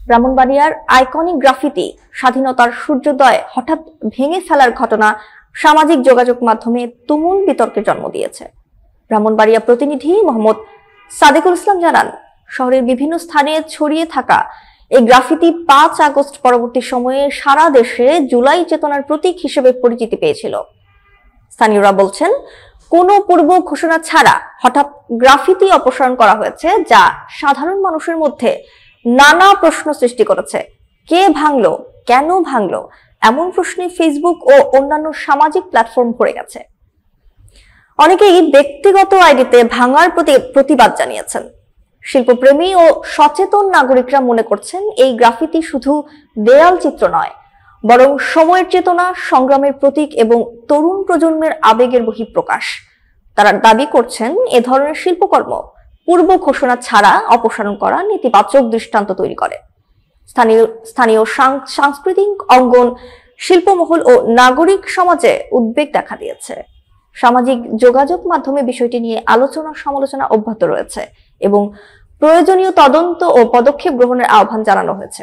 ব্রাহ্মণবাড়িয়ার iconic graffiti স্বাধীনতার সূর্যোদয় হঠাৎ ভেঙে ফেলার ঘটনা সামাজিক যোগাযোগ মাধ্যমে তুমুল বিতর্কের জন্ম দিয়েছে। ব্রাহ্মণবাড়িয়া প্রতিনিধি মোহাম্মদ সাদেকুল ইসলাম জানান, শহরের বিভিন্ন স্থানে ছড়িয়ে থাকা এই গ্রাফিতি 5 আগস্ট পরবর্তী সময়ে সারা দেশে জুলাই চেতনার প্রতীক হিসেবে পরিচিতি পেয়েছিল। স্থানীয়রা বলছেন, কোনো পূর্ব ঘোষণা ছাড়া হঠাৎ গ্রাফিতি অপসারণ করা হয়েছে, যা সাধারণ মানুষের মধ্যে নানা প্রশ্ন সৃষ্টি করেছে। কে ভাঙলো, কেন ভাঙলো, এমন প্রশ্নে ফেসবুক ও অন্যান্য সামাজিক প্ল্যাটফর্ম ভরে গেছে। অনেকেই ব্যক্তিগত আইডিতে ভাঙার প্রতি প্রতিবাদ জানিয়েছেন। শিল্পপ্রেমী ও সচেতন নাগরিকরা মনে করছেন, এই গ্রাফিতি শুধু দেয়াল চিত্র নয়, বরং সময়ের চেতনা, সংগ্রামের প্রতীক এবং তরুণ প্রজন্মের আবেগের বহিঃপ্রকাশ। তারা দাবি করছেন, এ ধরনের শিল্পকর্ম পূর্ব ঘোষণা ছাড়া অপসারণ করা নেতিবাচক দৃষ্টান্ত তৈরি করে। স্থানীয় সাংস্কৃতিক অঙ্গন, শিল্পমহল ও নাগরিক সমাজে উদ্বেগ দেখা দিয়েছে। সামাজিক যোগাযোগ মাধ্যমে বিষয়টি নিয়ে আলোচনা সমালোচনা অব্যাহত রয়েছে এবং প্রয়োজনীয় তদন্ত ও পদক্ষেপ গ্রহণের আহ্বান জানানো হয়েছে।